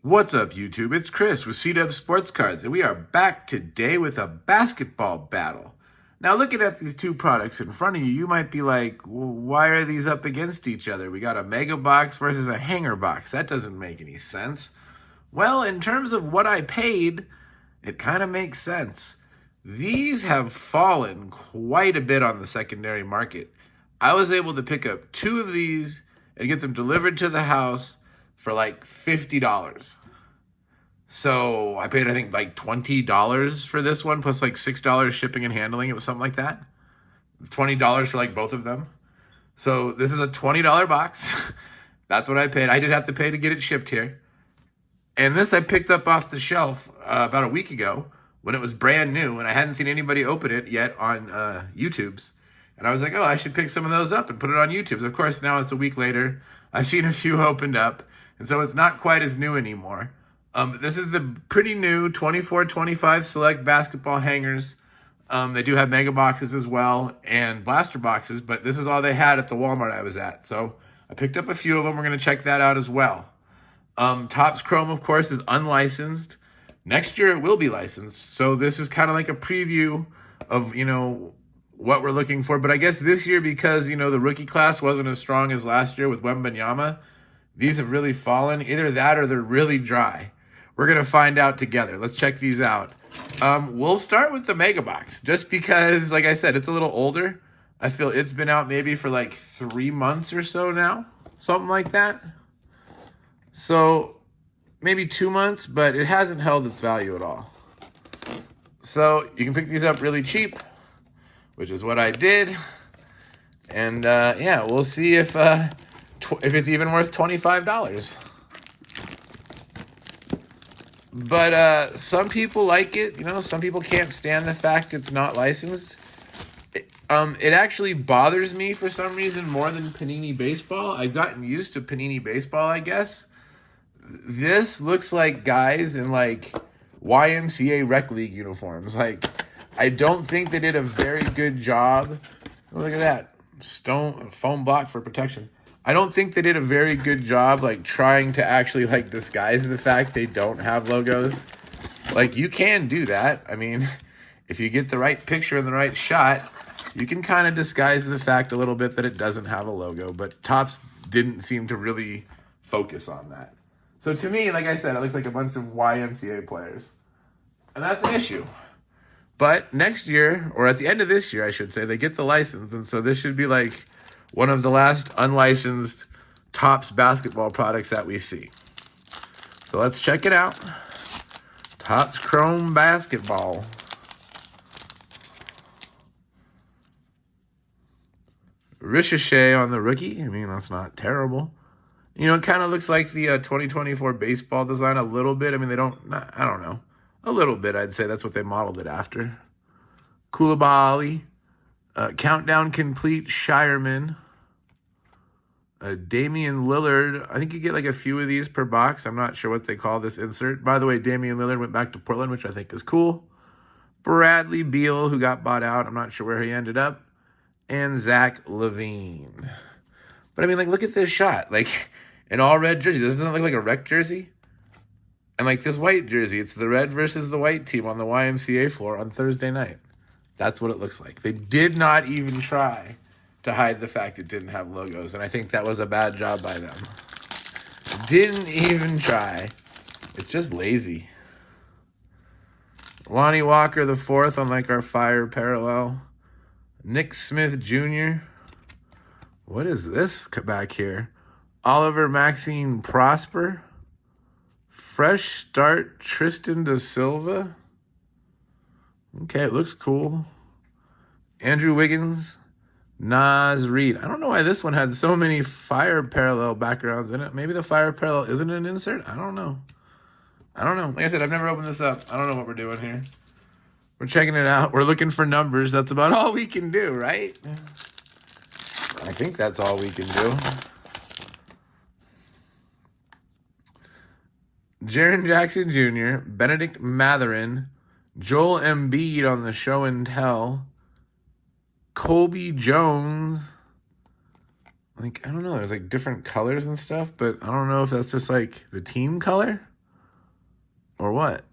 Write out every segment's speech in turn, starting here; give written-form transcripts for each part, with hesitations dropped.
What's up, YouTube? It's Chris with C-Dub Sports Cards, and we are back today with a basketball battle. Now, looking at these two products in front of you, you might be like, well, why are these up against each other? We got a mega box versus a hanger box. That doesn't make any sense. Well, in terms of what I paid, it kind of makes sense. These have fallen quite a bit on the secondary market. I was able to pick up two of these and get them delivered to the house for like $50. So I paid, I think, like $20 for this one, plus like $6 shipping and handling. It was something like that. $20 for like both of them. So this is a $20 box. That's what I paid. I did have to pay to get it shipped here. And this I picked up off the shelf about a week ago when it was brand new, and I hadn't seen anybody open it yet on YouTube's. And I was like, oh, I should pick some of those up and put it on YouTube's. Of course, now it's a week later. I've seen a few opened up, and so it's not quite as new anymore. This is the pretty new 24-25 select basketball hangers. They do have mega boxes as well and blaster boxes, but this is all they had at the Walmart I was at. So I picked up a few of them. We're going to check that out as well. Topps Chrome, of course, is unlicensed. Next year, it will be licensed. So this is kind of like a preview of, what we're looking for. But I guess this year, because, the rookie class wasn't as strong as last year with Wembanyama, these have really fallen. Either that or they're really dry. We're going to find out together. Let's check these out. We'll start with the Mega Box, just because, like I said, it's a little older. I feel it's been out maybe for like 3 months or so now, something like that. So maybe 2 months, but it hasn't held its value at all. So you can pick these up really cheap, which is what I did. And yeah, we'll see if it's even worth $25. But some people like it. Some people can't stand the fact it's not licensed. It actually bothers me for some reason more than Panini Baseball. I've gotten used to Panini Baseball, I guess. This looks like guys in like YMCA rec league uniforms. Like, I don't think they did a very good job. Oh, look at that. Stone foam block for protection. I don't think they did a very good job like trying to actually like disguise the fact they don't have logos. Like, you can do that. I mean, if you get the right picture and the right shot, you can kind of disguise the fact a little bit that it doesn't have a logo, but Topps didn't seem to really focus on that. So to me, like I said, it looks like a bunch of YMCA players. And that's an issue. But next year, or at the end of this year, I should say, they get the license. And so this should be like one of the last unlicensed Topps basketball products that we see. So let's check it out. Topps Chrome Basketball. Ricochet on the rookie. I mean, that's not terrible. It kind of looks like the 2024 baseball design a little bit. I mean, I don't know. A little bit, I'd say. That's what they modeled it after. Koulibaly. Countdown Complete Shireman. Damian Lillard. I think you get like a few of these per box. I'm not sure what they call this insert. By the way, Damian Lillard went back to Portland, which I think is cool. Bradley Beal, who got bought out. I'm not sure where he ended up. And Zach LaVine. But I mean, like, look at this shot. Like, an all red jersey. Doesn't it look like a rec jersey? And like this white jersey, it's the red versus the white team on the YMCA floor on Thursday night. That's what it looks like. They did not even try to hide the fact it didn't have logos, and I think that was a bad job by them. Didn't even try. It's just lazy. Lonnie Walker the fourth on like our fire parallel. Nick Smith Jr. What is this back here? Oliver Maxine Prosper. Fresh start Tristan da Silva. Okay, it looks cool. Andrew Wiggins. Nas Reed. I don't know why this one had so many fire parallel backgrounds in it. Maybe the fire parallel isn't an insert? I don't know. Like I said, I've never opened this up. I don't know what we're doing here. We're checking it out. We're looking for numbers. That's about all we can do, right? I think that's all we can do. Jaren Jackson Jr., Benedict Mathurin, Joel Embiid on the show and tell, Colby Jones, like, I don't know, there's like different colors and stuff, but I don't know if that's just like the team color. Or what?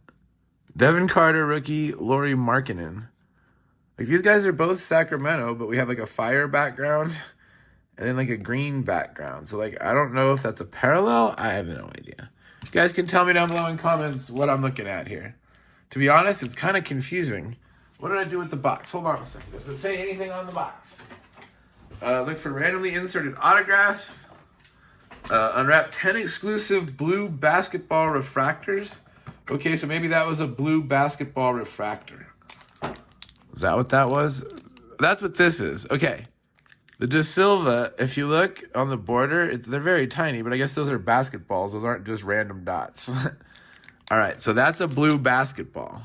Devin Carter, rookie, Lauri Markkanen. Like, these guys are both Sacramento, but we have like a fire background and then like a green background. So like, I don't know if that's a parallel. I have no idea. You guys can tell me down below in comments what I'm looking at here. To be honest, it's kind of confusing. What did I do with the box? Hold on a second. Does it say anything on the box? Look for randomly inserted autographs. Unwrap 10 exclusive blue basketball refractors. Okay, so maybe that was a blue basketball refractor. Is that what that was? That's what this is. Okay. The De Silva, if you look on the border, they're very tiny, but I guess those are basketballs. Those aren't just random dots. All right, so that's a blue basketball.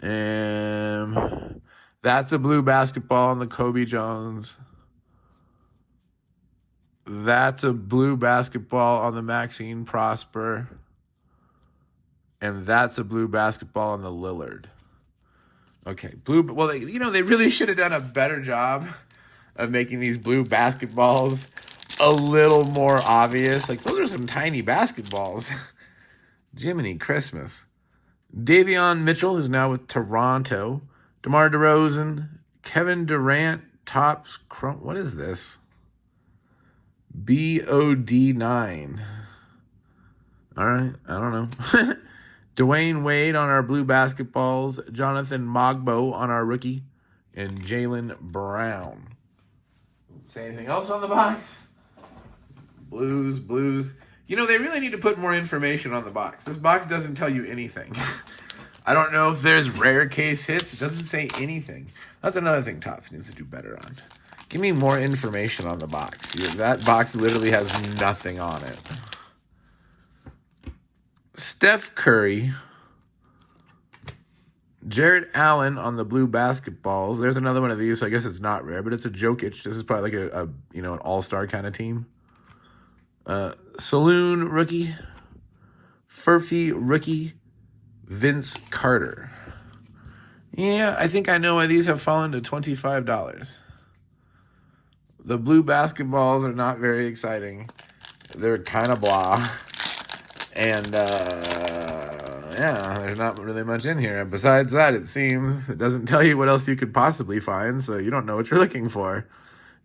And that's a blue basketball on the Kobe Jones. That's a blue basketball on the Maxine Prosper. And that's a blue basketball on the Lillard. Okay, blue. Well, they really should have done a better job of making these blue basketballs a little more obvious. Like, those are some tiny basketballs. Jiminy Christmas. Davion Mitchell, who's now with Toronto. DeMar DeRozan. Kevin Durant, Topps. What is this? BOD9. All right, I don't know. Dwayne Wade on our blue basketballs. Jonathan Mogbo on our rookie. And Jaylen Brown. Say anything else on the box? Blues. You know, they really need to put more information on the box. This box doesn't tell you anything. I don't know if there's rare case hits. It doesn't say anything. That's another thing Topps needs to do better on. Give me more information on the box. That box literally has nothing on it. Steph Curry. Jared Allen on the blue basketballs. There's another one of these, so I guess it's not rare, but it's a Jokic. This is probably like an all-star kind of team. Saloon rookie. Furphy rookie. Vince Carter. Yeah, I think I know why these have fallen to $25. The blue basketballs are not very exciting. They're kind of blah. And, yeah, there's not really much in here. Besides that, it seems. It doesn't tell you what else you could possibly find, so you don't know what you're looking for.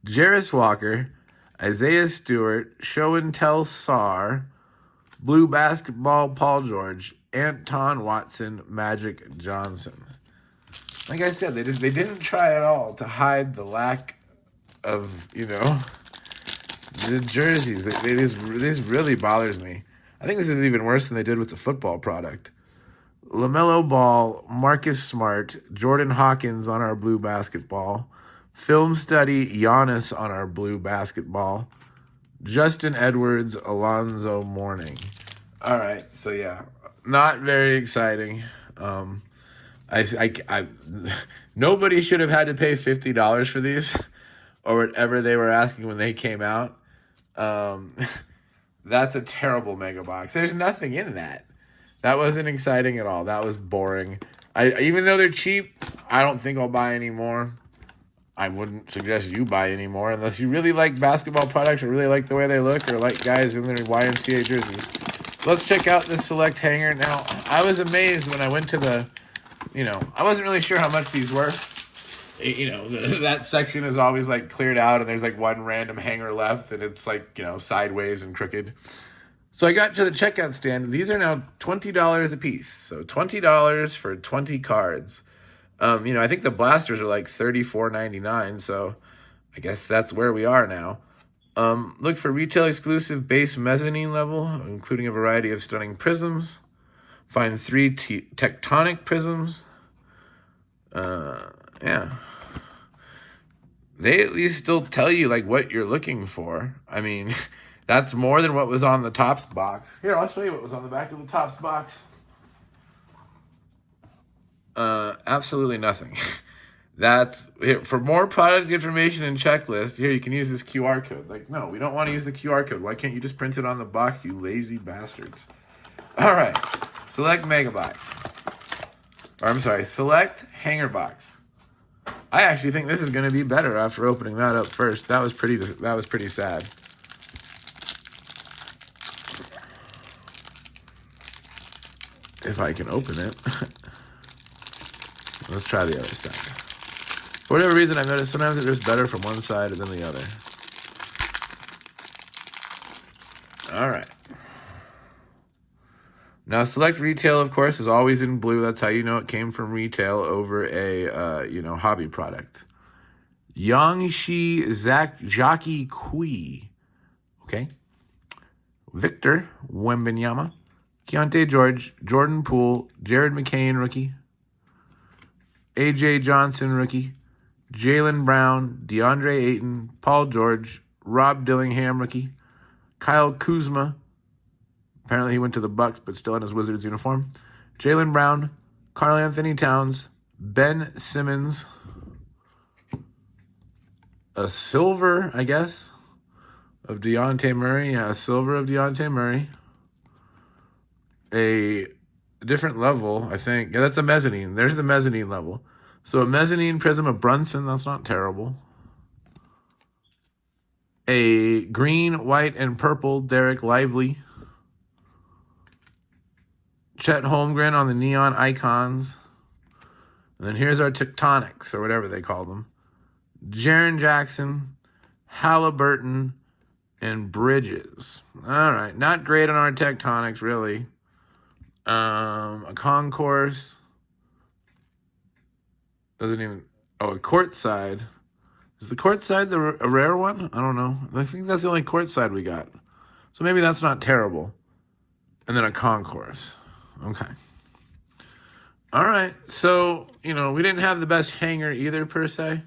Jarris Walker, Isaiah Stewart, Show and Tell Sarr, blue basketball Paul George, Anton Watson, Magic Johnson. Like I said, they didn't try at all to hide the lack of, the jerseys. This really bothers me. I think this is even worse than they did with the football product. LaMelo Ball, Marcus Smart, Jordan Hawkins on our blue basketball, Film Study Giannis on our blue basketball, Justin Edwards, Alonzo Mourning. All right, so yeah, not very exciting. Nobody should have had to pay $50 for these, or whatever they were asking when they came out. That's a terrible mega box. There's nothing in that. That wasn't exciting at all. That was boring. Even though they're cheap, I don't think I'll buy any more. I wouldn't suggest you buy any more unless you really like basketball products or really like the way they look or like guys in their YMCA jerseys. Let's check out this select hanger. Now, I was amazed when I went to I wasn't really sure how much these were. That section is always like cleared out and there's like one random hanger left and it's like, sideways and crooked. So I got to the checkout stand. These are now $20 a piece. So $20 for 20 cards. I think the blasters are like $34.99. So I guess that's where we are now. Look for retail exclusive base mezzanine level, including a variety of stunning prisms. Find 3 tectonic prisms. Yeah. They at least still tell you like what you're looking for. I mean, that's more than what was on the Topps box. Here, I'll show you what was on the back of the Topps box. Absolutely nothing. That's here, for more product information and checklist. Here, you can use this QR code. Like, no, we don't want to use the QR code. Why can't you just print it on the box, you lazy bastards? All right, select mega box. Or I'm sorry, select hanger box. I actually think this is going to be better after opening that up first. That was pretty sad. If I can open it. Let's try the other side. For whatever reason, I've noticed sometimes it looks better from one side than the other. All right. Now, select retail, of course, is always in blue. That's how you know it came from retail over a, hobby product. Yangshi Zaki Kui. Okay. Victor Wembanyama. Keontae George. Jordan Poole. Jared McCain, rookie. A.J. Johnson, rookie. Jaylen Brown. DeAndre Ayton. Paul George. Rob Dillingham, rookie. Kyle Kuzma. Apparently he went to the Bucks, but still in his Wizards uniform. Jaylen Brown. Karl Anthony Towns. Ben Simmons. A silver, I guess, of Dejounte Murray. Yeah, a silver of Dejounte Murray. A different level, I think. Yeah, that's a mezzanine. There's the mezzanine level. So a mezzanine prism of Brunson. That's not terrible. A green, white, and purple Derek Lively. Chet Holmgren on the neon icons. And then here's our tectonics, or whatever they call them. Jaren Jackson, Halliburton, and Bridges. All right, not great on our tectonics, really. A concourse. Doesn't even... Oh, a courtside. Is the courtside a rare one? I don't know. I think that's the only courtside we got. So maybe that's not terrible. And then a concourse. Okay. All right. So, we didn't have the best hanger either, per se.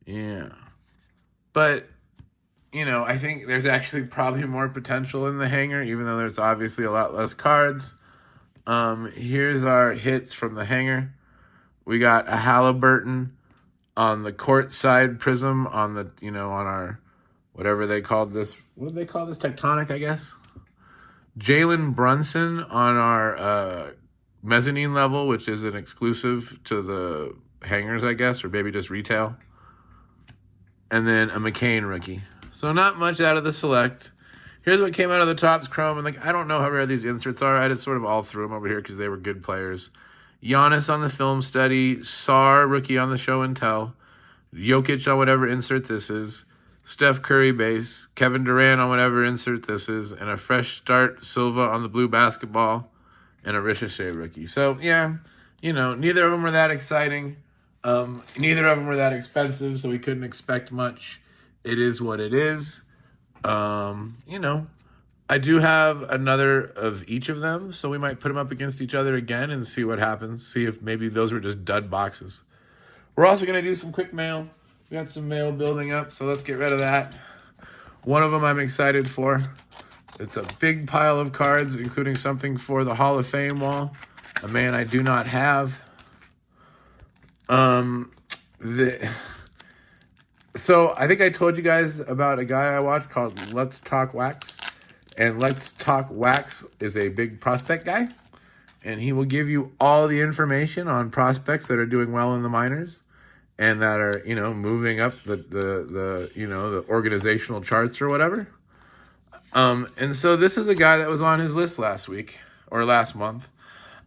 Yeah. But, I think there's actually probably more potential in the hanger, even though there's obviously a lot less cards. Here's our hits from the hanger. We got a Halliburton on the court side prism on the, on our, whatever they called this. What did they call this? Tectonic, I guess. Jalen Brunson on our mezzanine level, which is an exclusive to the hangers, I guess, or maybe just retail. And then a McCain rookie. So not much out of the select. Here's what came out of the Topps Chrome. And I don't know how rare these inserts are. I just sort of all threw them over here because they were good players. Giannis on the film study. Sar, rookie on the show and tell. Jokic on whatever insert this is. Steph Curry base. Kevin Durant on whatever insert this is. And a fresh start Silva on the blue basketball. And a Ricochet rookie. So, yeah, neither of them were that exciting. Neither of them were that expensive, so we couldn't expect much. It is what it is. I do have another of each of them, so we might put them up against each other again and see what happens. See if maybe those were just dud boxes. We're also going to do some quick mail. We got some mail building up, so let's get rid of that. One of them I'm excited for. It's a big pile of cards, including something for the Hall of Fame wall. A man I do not have. So I think I told you guys about a guy I watched called Let's Talk Wax. And Let's Talk Wax is a big prospect guy. And he will give you all the information on prospects that are doing well in the minors and that are, moving up the organizational charts or whatever. And so this is a guy that was on his list last week or last month.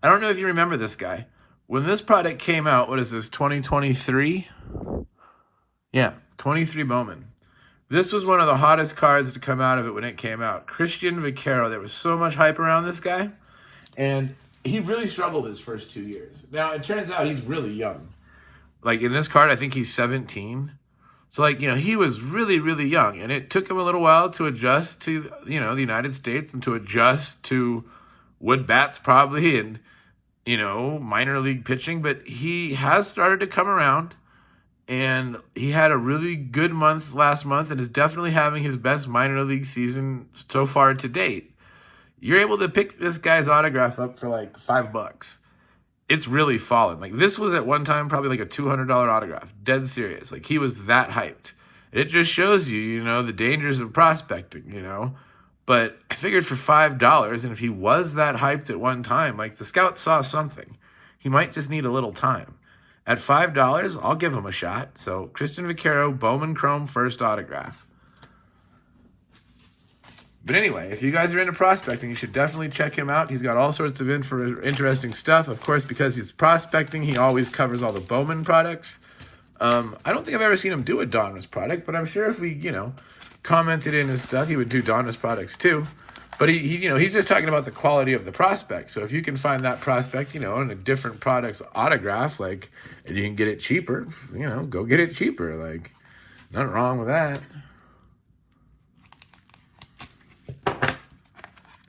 I don't know if you remember this guy. When this product came out, what is this, 2023? Yeah, 23 Bowman. This was one of the hottest cards to come out of it when it came out. Christian Vaquero. There was so much hype around this guy. And he really struggled his first 2 years. Now, it turns out he's really young. In this card, I think he's 17. So, he was really, really young. And it took him a little while to adjust to, the United States and to adjust to wood bats probably and, minor league pitching. But he has started to come around. And he had a really good month last month and is definitely having his best minor league season so far to date. You're able to pick this guy's autograph up for $5. It's really fallen. This was at one time probably a $200 autograph. Dead serious. He was that hyped. It just shows you, the dangers of prospecting, But I figured for $5, and if he was that hyped at one time, the scouts saw something. He might just need a little time. At $5, I'll give him a shot. So, Christian Vaquero, Bowman Chrome, first autograph. But anyway, if you guys are into prospecting, you should definitely check him out. He's got all sorts of interesting stuff. Of course, because he's prospecting, he always covers all the Bowman products. I don't think I've ever seen him do a Donruss product, but I'm sure if we, commented in his stuff, he would do Donruss products too. But he's just talking about the quality of the prospect. So if you can find that prospect, in a different product's autograph, and you can get it cheaper, go get it cheaper. Nothing wrong with that.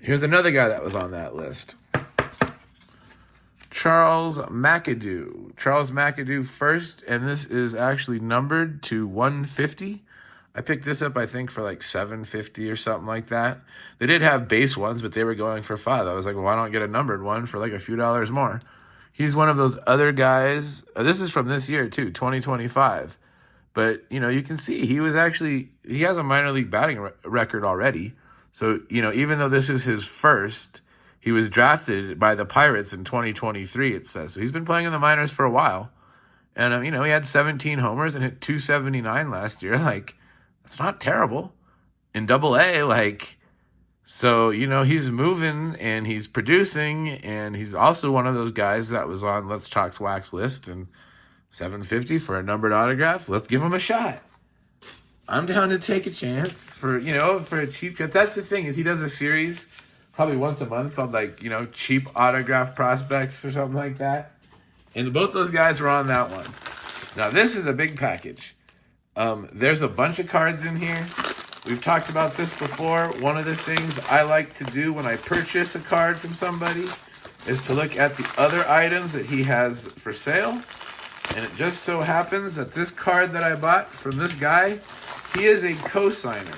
Here's another guy that was on that list. Charles McAdoo. Charles McAdoo first, and this is actually numbered to 150. I picked this up, I think, for $750 or something like that. They did have base ones, but they were going for $5. I was like, well, why don't I get a numbered one for a few dollars more? He's one of those other guys. This is from this year, too, 2025. But, you can see he has a minor league batting record already. So, even though this is his first, he was drafted by the Pirates in 2023, it says. So he's been playing in the minors for a while. And, he had 17 homers and hit 279 last year. That's not terrible. In Double-A, so, he's moving and he's producing. And he's also one of those guys that was on Let's Talk's Wax list. And $750 for a numbered autograph. Let's give him a shot. I'm down to take a chance for a cheap chance. That's the thing, is he does a series probably once a month called cheap autograph prospects or something like that. And both those guys were on that one. Now this is a big package. There's a bunch of cards in here. We've talked about this before. One of the things I like to do when I purchase a card from somebody is to look at the other items that he has for sale. And it just so happens that this card that I bought from this guy, he is a cosigner.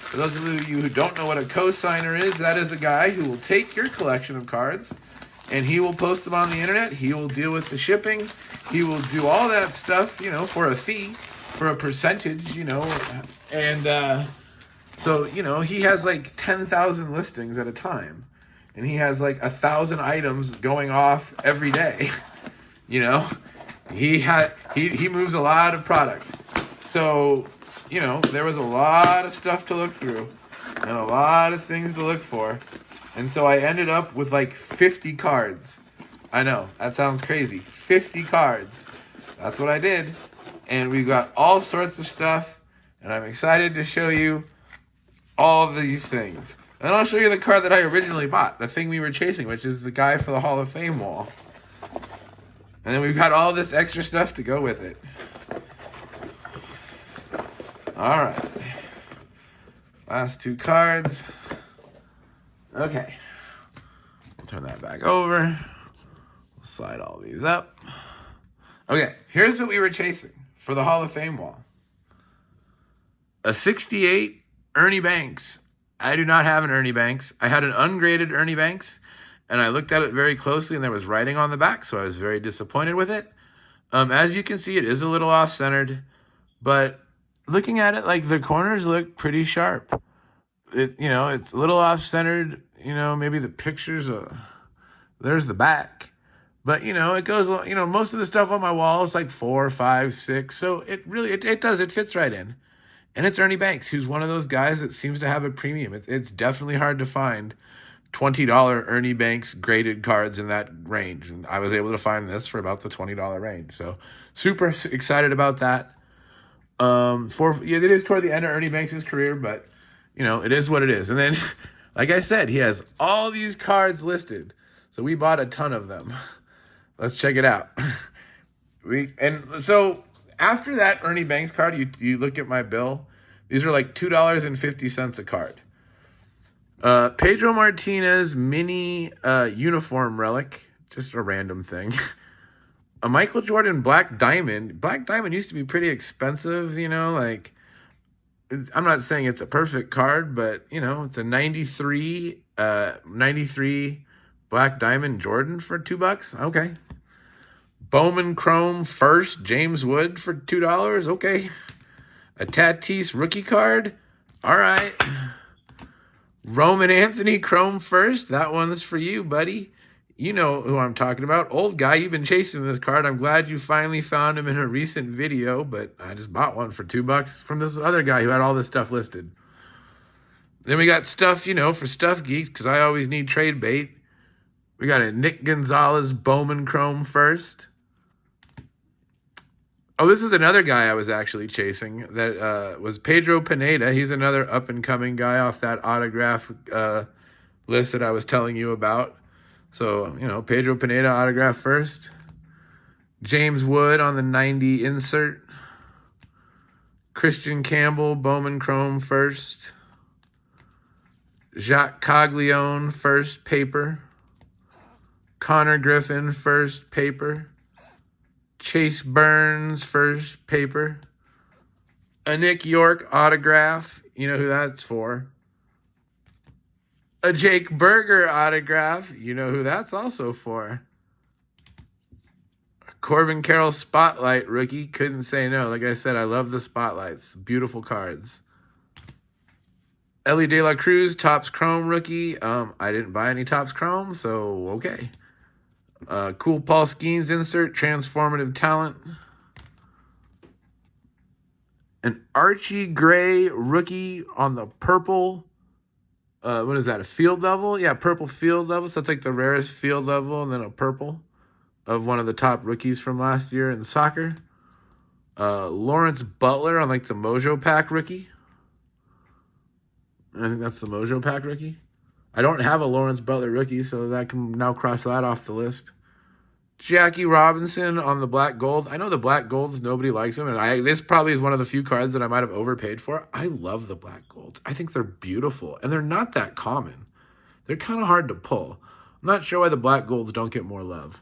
For those of you who don't know what a cosigner is, that is a guy who will take your collection of cards and he will post them on the internet. He will deal with the shipping. He will do all that stuff, for a fee, for a percentage, And so, he has 10,000 listings at a time. And he has 1,000 items going off every day. He moves a lot of product. So, there was a lot of stuff to look through and a lot of things to look for. And so I ended up with 50 cards. I know, that sounds crazy. 50 cards. That's what I did. And we've got all sorts of stuff. And I'm excited to show you all these things. And then I'll show you the card that I originally bought, the thing we were chasing, which is the guy for the Hall of Fame wall. And then we've got all this extra stuff to go with it. All right. Last two cards. Okay. We'll turn that back over. We'll slide all these up. Okay, here's what we were chasing for the Hall of Fame wall. A 68 Ernie Banks. I do not have an Ernie Banks. I had an ungraded Ernie Banks, and I looked at it very closely, and there was writing on the back, so I was very disappointed with it. As you can see, it is a little off-centered, but looking at it, the corners look pretty sharp. It's a little off-centered. Maybe the pictures, there's the back. But, it goes, most of the stuff on my wall is 4, 5, 6. So it fits right in. And it's Ernie Banks, who's one of those guys that seems to have a premium. It's definitely hard to find $20 Ernie Banks graded cards in that range. And I was able to find this for about the $20 range. So super excited about that. It is toward the end of Ernie Banks' career, but, it is what it is. And then, like I said, he has all these cards listed. So we bought a ton of them. Let's check it out. So after that Ernie Banks card, you look at my bill. These are $2.50 a card. Pedro Martinez mini uniform relic, just a random thing. A Michael Jordan Black Diamond. Black Diamond used to be pretty expensive, I'm not saying it's a perfect card, but, it's a 93 Black Diamond Jordan for $2. Okay. Bowman Chrome First James Wood for $2. Okay. A Tatis rookie card. All right. Roman Anthony Chrome First. That one's for you, buddy. You know who I'm talking about. Old guy, you've been chasing this card. I'm glad you finally found him in a recent video, but I just bought one for $2 from this other guy who had all this stuff listed. Then we got stuff, for stuff geeks, because I always need trade bait. We got a Nick Gonzalez Bowman Chrome first. Oh, this is another guy I was actually chasing. That was Pedro Pineda. He's another up-and-coming guy off that autograph list that I was telling you about. So, Pedro Pineda autograph first. James Wood on the 90 insert. Christian Campbell Bowman Chrome first. Jacques Caglione first paper. Connor Griffin first paper. Chase Burns first paper. A Nick York autograph. You know who that's for. A Jake Berger autograph. You know who that's also for. A Corbin Carroll Spotlight rookie. Couldn't say no. Like I said, I love the Spotlights. Beautiful cards. Ellie De La Cruz, Topps Chrome rookie. I didn't buy any Topps Chrome, so okay. Cool Paul Skeens insert, transformative talent. An Archie Gray rookie on the purple. What is that, a field level? Yeah, purple field level. So that's like the rarest field level, and then a purple of one of the top rookies from last year in soccer. Lawrence Butler on like the Mojo Pack rookie. I think that's the Mojo Pack rookie. I don't have a Lawrence Butler rookie, so that can now cross that off the list. Jackie Robinson on the black gold. I know the black golds, nobody likes them, and this probably is one of the few cards that I might have overpaid for. I love the black golds. I think they're beautiful, and they're not that common. They're kind of hard to pull. I'm not sure why the black golds don't get more love.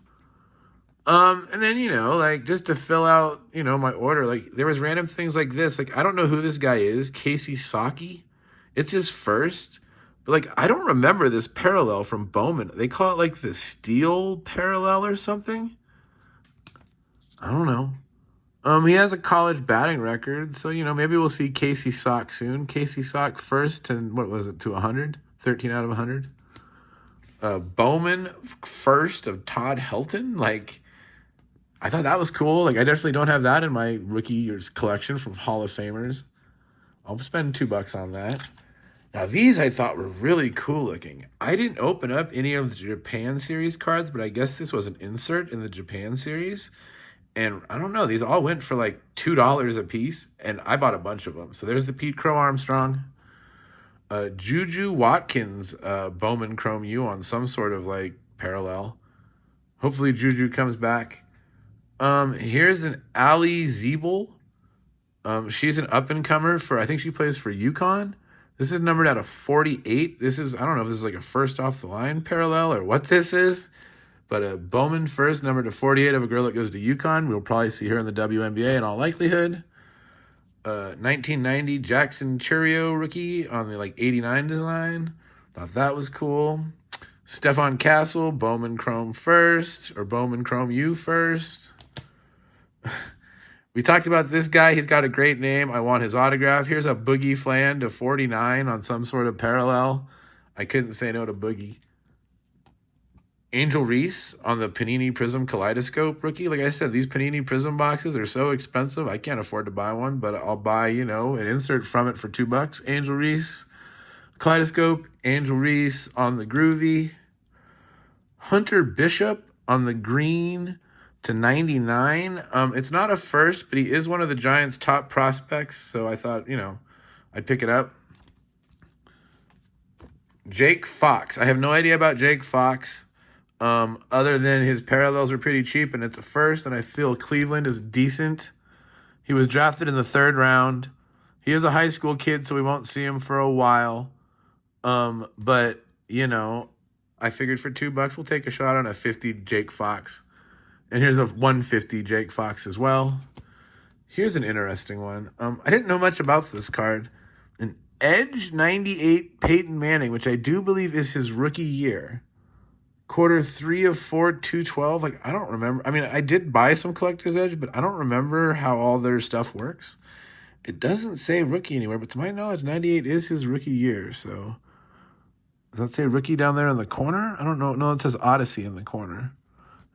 And then, just to fill out, my order, there was random things like this. I don't know who this guy is, Casey Saki. It's his first. But, I don't remember this parallel from Bowman. They call it, the steel parallel or something? I don't know. He has a college batting record, so, maybe we'll see Casey Sock soon. Casey Sock first, and what was it, to 100? 13 out of 100. Bowman first of Todd Helton. I thought that was cool. I definitely don't have that in my rookie year's collection from Hall of Famers. I'll spend $2 on that. Now, these I thought were really cool looking. I didn't open up any of the Japan series cards, but I guess this was an insert in the Japan series. And I don't know, these all went for $2 a piece, and I bought a bunch of them. So there's the Pete Crow Armstrong. Juju Watkins Bowman Chrome U on some sort of parallel. Hopefully Juju comes back. Here's an Ali Zeeble. She's an up-and-comer I think she plays for UConn. This is numbered out of 48. This is, I don't know if this is a first off the line parallel or what this is, but a Bowman first, numbered to 48 of a girl that goes to UConn. We'll probably see her in the WNBA in all likelihood. 1990 Jackson Churio rookie on the 89 design. Thought that was cool. Stephon Castle, Bowman Chrome first, or Bowman Chrome U first. We talked about this guy. He's got a great name. I want his autograph. Here's a Boogie Flan to 49 on some sort of parallel. I couldn't say no to Boogie. Angel Reese on the Panini Prism Kaleidoscope rookie. Like I said, these Panini Prism boxes are so expensive. I can't afford to buy one, but I'll buy, an insert from it for $2. Angel Reese. Kaleidoscope. Angel Reese on the Groovy. Hunter Bishop on the green to 99. It's not a first, but he is one of the Giants' top prospects, so I thought, I'd pick it up. Jake Fox. I have no idea about Jake Fox, other than his parallels are pretty cheap, and it's a first, and I feel Cleveland is decent. He was drafted in the 3rd round. He is a high school kid, so we won't see him for a while. But, I figured for $2, we'll take a shot on a 50 Jake Fox. And here's a 150 Jake Fox as well. Here's an interesting one. I didn't know much about this card. An Edge 98 Peyton Manning, which I do believe is his rookie year. Quarter 3 of 4, 212. I don't remember. I mean, I did buy some Collector's Edge, but I don't remember how all their stuff works. It doesn't say rookie anywhere, but to my knowledge, 98 is his rookie year. So does that say rookie down there in the corner? I don't know. No, it says Odyssey in the corner.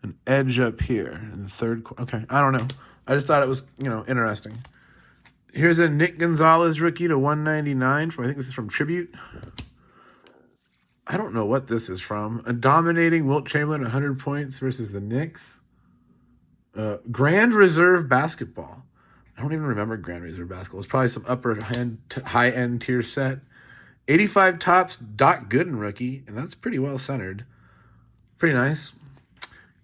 An Edge up here in the 3rd. Okay, I don't know. I just thought it was, interesting. Here's a Nick Gonzalez rookie to 199 from, I think this is from Tribute. I don't know what this is from. A dominating Wilt Chamberlain, 100 points versus the Knicks. Grand Reserve Basketball. I don't even remember Grand Reserve Basketball. It's probably some high-end tier set. 85 tops, Doc Gooden rookie, and that's pretty well centered. Pretty nice.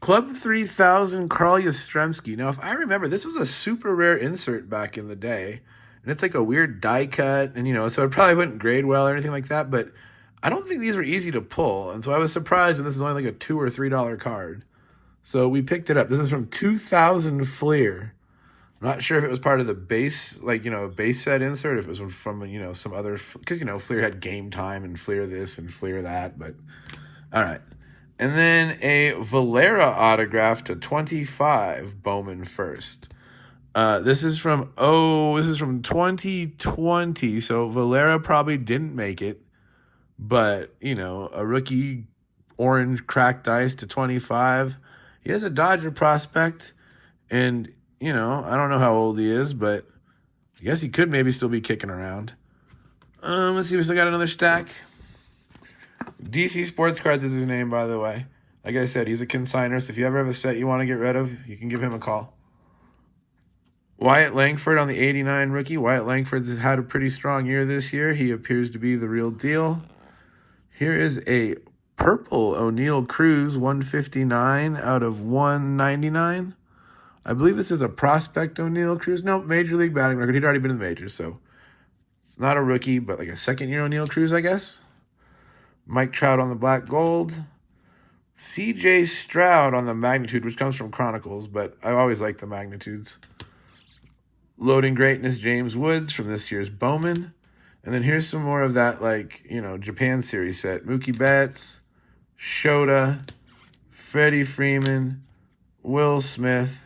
Club 3000, Carl Yastrzemski. Now, if I remember, this was a super rare insert back in the day, and it's like a weird die cut, and, so it probably wouldn't grade well or anything like that, but I don't think these were easy to pull, and so I was surprised when this is only like a $2 or $3 card. So we picked it up. This is from 2000 Fleer. Not sure if it was part of the base, base set insert, if it was from, some other, because, Fleer had Game Time and Fleer this and Fleer that, but all right. And then a Valera autograph to 25, Bowman first. This is from 2020, so Valera probably didn't make it, but, a rookie orange cracked ice to 25. He has a Dodger prospect, and, I don't know how old he is, but I guess he could maybe still be kicking around. Let's see, we still got another stack. DC Sports Cards is his name, by the way. Like I said, he's a consigner, so if you ever have a set you want to get rid of, you can give him a call. Wyatt Langford on the 89 rookie. Wyatt Langford has had a pretty strong year this year. He appears to be the real deal. Here is a purple O'Neal Cruz, 159 out of 199. I believe this is a prospect O'Neal Cruz. No, Major League batting record. He'd already been in the majors, so it's not a rookie, but like a second-year O'Neal Cruz, I guess. Mike Trout on the black gold. C.J. Stroud on the magnitude, which comes from Chronicles, but I always like the magnitudes. Loading Greatness, James Woods from this year's Bowman. And then here's some more of that, Japan series set. Mookie Betts, Shota, Freddie Freeman, Will Smith,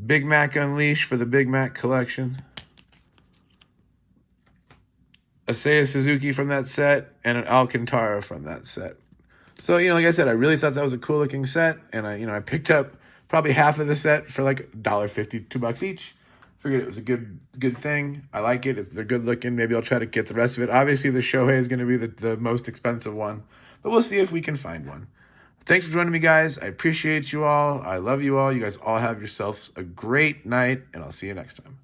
Big Mac Unleashed for the Big Mac collection. Asaya Suzuki from that set, and an Alcantara from that set. So, like I said, I really thought that was a cool looking set, and I picked up probably half of the set for like $1.50, $2 each. Figured it was a good thing. I like it. They're good looking. Maybe I'll try to get the rest of it. Obviously, the Shohei is going to be the most expensive one, but we'll see if we can find one. Thanks for joining me, guys. I appreciate you all. I love you all. You guys all have yourselves a great night, and I'll see you next time.